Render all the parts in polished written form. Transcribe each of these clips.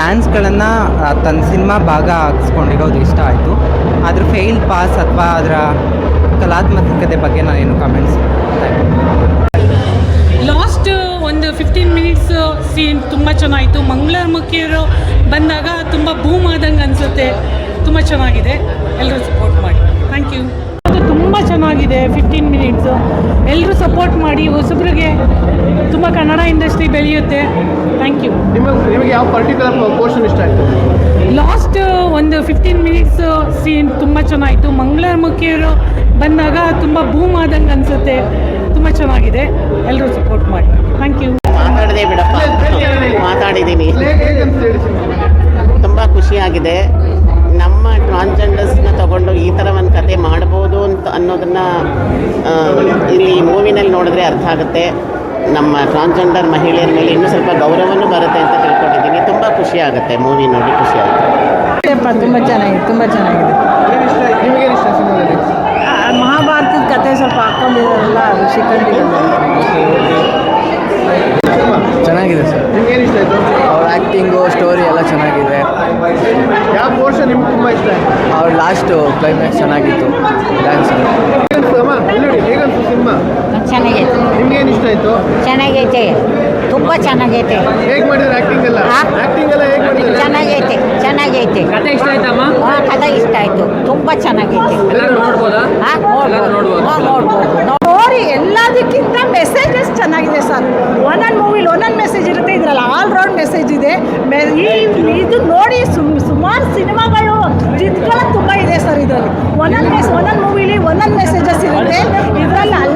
ಫ್ಯಾನ್ಸ್ಗಳನ್ನು ತನ್ನ ಸಿನಿಮಾ ಭಾಗ ಹಾಕ್ಸ್ಕೊಂಡಿರೋದು ಇಷ್ಟ ಆಯಿತು. ಅದ್ರ ಫೇಲ್ ಪಾಸ್ ಅಥವಾ ಅದರ ಕಲಾತ್ಮಕತೆ ಬಗ್ಗೆ ನಾನೇನು ಕಮೆಂಟ್ಸ್. ಲಾಸ್ಟ್ ಒಂದು 15 ಮಿನಿಟ್ಸ್ ಸೀನ್ ತುಂಬ ಚೆನ್ನಾಯಿತು. ಮಂಗಳಮುಖಿಯರು ಬಂದಾಗ ತುಂಬ ಬೂಮ್ ಆದಂಗೆ ಅನಿಸುತ್ತೆ. ತುಂಬ ಚೆನ್ನಾಗಿದೆ, ಎಲ್ಲರೂ ಸಪೋರ್ಟ್ ಮಾಡಿ. Thank you. ಅದು ತುಂಬ ಚೆನ್ನಾಗಿದೆ. 15 ಮಿನಿಟ್ಸು ಎಲ್ಲರೂ ಸಪೋರ್ಟ್ ಮಾಡಿ. ಹೊಸಬ್ರಿಗೆ ತುಂಬ ಕನ್ನಡ ಇಂಡಸ್ಟ್ರಿ ಬೆಳೆಯುತ್ತೆ. Thank you. ನಿಮಗೆ ಯಾವ ಪರ್ಟಿಕ್ಯುಲರ್ ಪೋರ್ಷನ್ ಇಷ್ಟ ಆಯಿತು? ಲಾಸ್ಟ್ ಒಂದು 15 ಮಿನಿಟ್ಸ್ ಸೀನ್ ತುಂಬ ಚೆನ್ನಾಯಿತು. ಮಂಗಳಮುಖಿಯರು ಬಂದಾಗ ತುಂಬ ಬೂಮ್ ಆದಂಗೆ ಅನಿಸುತ್ತೆ. ತುಂಬ ಚೆನ್ನಾಗಿದೆ, ಎಲ್ಲರೂ ಸಪೋರ್ಟ್ ಮಾಡಿ. Thank you. ಮಾತಾಡದೆ ಬಿಡಪ್ಪ, ಮಾತಾಡಿದ್ದೀನಿ. ತುಂಬ ಖುಷಿಯಾಗಿದೆ. ನಮ್ಮ ಟ್ರಾನ್ಸ್ಜೆಂಡರ್ಸ್ನ ತಗೊಂಡು ಈ ಥರ ಒಂದು ಕತೆ ಮಾಡ್ಬೋದು ಅಂತ ಅನ್ನೋದನ್ನು ಇಲ್ಲಿ ಮೂವಿನಲ್ಲಿ ನೋಡಿದ್ರೆ ಅರ್ಥ ಆಗುತ್ತೆ. ನಮ್ಮ ಟ್ರಾನ್ಸ್ಜೆಂಡರ್ ಮಹಿಳೆಯರ ಮೇಲೆ ಇನ್ನೂ ಸ್ವಲ್ಪ ಗೌರವನೂ ಬರುತ್ತೆ ಅಂತ ತಿಳ್ಕೊಂಡಿದ್ದೀನಿ. ತುಂಬ ಖುಷಿ ಆಗುತ್ತೆ ಮೂವಿ ನೋಡಿ, ಖುಷಿ ಆಗುತ್ತೆ. ತುಂಬ ಚೆನ್ನಾಗಿದೆ, ತುಂಬ ಚೆನ್ನಾಗಿದೆ. ನಿಮಗೇನು ಇಷ್ಟ ಸಿನಿಮಾದಲ್ಲಿ? ಮಹಾಭಾರತದ ಕತೆ ಸ್ವಲ್ಪ ಹಾಕ್ಕೊಂಡಿದ್ದಾರಲ್ಲ, ಅದು ಚೆನ್ನಾಗಿದೆ ಸರ್. ನಿಮ್ಗೇನು ಇಷ್ಟ ಆಯಿತು? ಅವ್ರ ಆ್ಯಕ್ಟಿಂಗು, ಸ್ಟೋರಿ ಎಲ್ಲ ಚೆನ್ನಾಗಿದೆ. ಯಾವ ಪೋರ್ಷನ್ ನಿಮ್ಗೆ ತುಂಬ ಇಷ್ಟ ಆಯಿತು? ಅವ್ರ ಲಾಸ್ಟು ಕ್ಲೈಮ್ಯಾಕ್ಸ್ ಚೆನ್ನಾಗಿತ್ತು. ಡ್ಯಾನ್ಸ್ ಹೇಗನ್ಸು ಸಿನಿಮಾ? ಚೆನ್ನಾಗೈತೆ, ನಿಮ್ಗೇನು ಇಷ್ಟ ಆಯಿತು? ಚೆನ್ನಾಗೈತೆ, ತುಂಬ ಚೆನ್ನಾಗೈತೆ. ಹೇಗೆ ಮಾಡಿದ್ರೆ ಆ್ಯಕ್ಟಿಂಗ್ ಎಲ್ಲ ಹೇಗೆ ಮಾಡಿದ್ರೆ? ಚೆನ್ನಾಗೈತೆ, ಚೆನ್ನಾಗೈತೆ. ಕತೆ ಇಷ್ಟ ಆಯ್ತಮ್ಮ? ಹಾಂ, ಕಥೆ ಇಷ್ಟ ಆಯಿತು, ತುಂಬ ಚೆನ್ನಾಗೈತೆ. ನೋಡ್ಬೋದಾ? ಹಾಂ, ನೋಡ್ಬೋದು. ಸ್ಟೋರಿ ಎಲ್ಲದಕ್ಕಿಂತ ಮೆಸೇಜಸ್ ಚೆನ್ನಾಗಿದೆ ಸರ್. ಒಂದೊಂದು ಮೂವಿಲಿ ಒಂದೊಂದು ಮೆಸೇಜ್ ಇರುತ್ತೆ, ಇದರಲ್ಲಿ ಆಲ್ ರೌಂಡ್ ಮೆಸೇಜ್ ಇದೆ. ಇದು ನೋಡಿ ಸುಮಾರು ಸಿನಿಮಾಗಳು ಚಿತ್ರಗಳು ತುಂಬ ಇದೆ ಸರ್. ಇದರಲ್ಲಿ ಒಂದೊಂದು ಮೂವಿಲಿ ಒಂದೊಂದು ಮೆಸೇಜಸ್ ಇರುತ್ತೆ, ಇದರಲ್ಲಿ ಆಲ್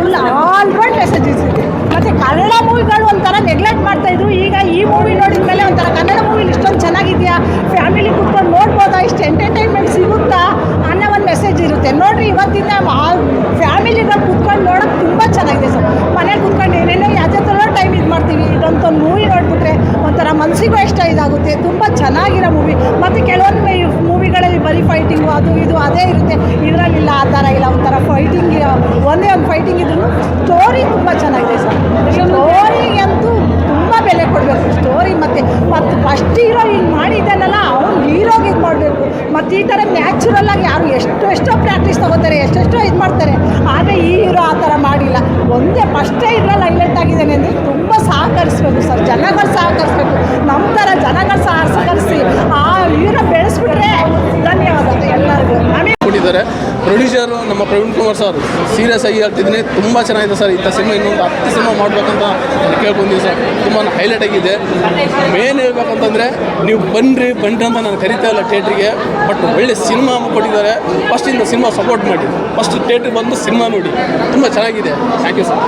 ರೌಂಡ್ ಮೆಸೇಜಸ್ ಇದೆ. ಮತ್ತು ಕನ್ನಡ ಮೂವಿಗಳು ಒಂಥರ ನೆಗ್ಲೆಕ್ಟ್ ಮಾಡ್ತಾಯಿದ್ರು. ಈಗ ಈ ಮೂವಿ ನೋಡಿದ ಮೇಲೆ ಒಂಥರ ಕನ್ನಡ ಮೂವಿಲಿ ಇಷ್ಟೊಂದು ಚೆನ್ನಾಗಿದೆಯಾ, ಫ್ಯಾಮಿಲಿ ಕೂತ್ಕೊಂಡು ನೋಡ್ಬೋದಾ, ಇಷ್ಟು ಎಂಟರ್ಟೈನ್ಮೆಂಟ್ ಸಿಗುತ್ತಾ ಅನ್ನೋ ಒಂದು ಮೆಸೇಜ್ ಇರುತ್ತೆ. ನೋಡಿರಿ, ಇವತ್ತಿನ ಫ್ಯಾಮಿಲಿಗಳು ಕೂತ್ಕೊಂಡು ನೋಡೋಕೆ ತುಂಬ ಚೆನ್ನಾಗಿದೆ ಸರ್. ಮನೇಲಿ ಕೂತ್ಕೊಂಡು ಏನೇನೋ ಯಾವುದೇ ಥರ ಟೈಮ್ ಇದು ಮಾಡ್ತೀವಿ. ಇದೊಂದು ಮೂವಿ ನೋಡಿಬಿಟ್ರೆ ಒಂಥರ ಮನಸ್ಸಿಗೂ ಇಷ್ಟ ಇದಾಗುತ್ತೆ. ತುಂಬ ಚೆನ್ನಾಗಿರೋ ಮೂವಿ. ಮತ್ತು ಕೆಲವೊಂದು ಮೂವಿಗಳಲ್ಲಿ ಬರೀ ಫೈಟಿಂಗು ಅದು ಇದು ಅದೇ ಇರುತ್ತೆ. ಇದರಲ್ಲಿಲ್ಲ, ಆ ಥರ ಇಲ್ಲ. ಒಂಥರ ಫೈಟಿಂಗ್, ಒಂದೇ ಒಂದು ಫೈಟಿಂಗ್ ಇದ್ರೂ ಸ್ಟೋರಿ ತುಂಬ ಚೆನ್ನಾಗಿದೆ ಸರ್. ಸ್ಟೋರಿಗಂತೂ ತುಂಬ ಬೆಲೆ ಕೊಡಬೇಕು. ಸ್ಟೋರಿ ಮತ್ತು ಫಸ್ಟ್ ಹೀರೋ ಹಿಂಗೆ ಮಾಡಿದ್ದಾನಲ್ಲ, ಅವ್ನು ಹೀರೋಗೆ ಇದು ಮಾಡಬೇಕು. ಮತ್ತು ಈ ಥರ ನ್ಯಾಚುರಲ್ಲಾಗಿ ಯಾರು ಎಷ್ಟೋ ಪ್ರಾಕ್ಟೀಸ್ ತೊಗೋತಾರೆ, ಎಷ್ಟೆಷ್ಟೋ ಇದು ಮಾಡ್ತಾರೆ. ಆದರೆ ಈ ಹೀರೋ ಆ ಥರ ಮಾಡಿಲ್ಲ. ಒಂದೇ ಫಸ್ಟೇ ಇದ್ರಲ್ಲಿ ಹೈಲೈಟ್ ಆಗಿದ್ದಾನೆ ಅಂದರೆ ತುಂಬ ಸಹಕರಿಸ್ಬೇಕು ಸರ್. ಜನಗಳು ಸಹಕರಿಸ್ಬೇಕು. ನಮ್ಮ ಥರ ಜನಗಳು ಸಹಕರಿಸಿ ಆ ಹೀರೋ ಬೆಳೆಸ್ಬಿಟ್ರೆ ಧನ್ಯವಾದ ಎಲ್ಲರಿಗೂ. ಕೊಟ್ಟಿದ್ದಾರೆ ಪ್ರೊಡ್ಯೂಸರು ನಮ್ಮ ಪ್ರವೀಣ್ ಕುಮಾರ್ ಸರ್. ಸೀರಿಯಸ್ ಆಗಿ ಹೇಳ್ತಿದ್ದೀನಿ, ತುಂಬ ಚೆನ್ನಾಗಿದೆ ಸರ್. ಇಂಥ ಸಿನಿಮಾ ಇನ್ನೊಂದು 10 ಸಿನಿಮಾ ಮಾಡಬೇಕಂತ ಕೇಳ್ಕೊಂತೀವಿ ಸರ್. ತುಂಬ ಹೈಲೈಟ್ ಆಗಿದೆ. ಮೇನ್ ಹೇಳ್ಬೇಕಂತಂದರೆ ನೀವು ಬನ್ನಿರಿ ಅಂತ ನಾನು ಕರಿತಾ ಇಲ್ಲ ಥಿಯೇಟ್ರಿಗೆ. ಬಟ್ ಒಳ್ಳೆ ಸಿನಿಮಾ ಕೊಟ್ಟಿದ್ದಾರೆ. ಫಸ್ಟಿಂದ ಸಿನಿಮಾ ಸಪೋರ್ಟ್ ಮಾಡಿ, ಫಸ್ಟ್ ಥಿಯೇಟ್ರಿಗೆ ಬಂದು ಸಿನಿಮಾ ನೋಡಿ. ತುಂಬ ಚೆನ್ನಾಗಿದೆ. Thank you sir.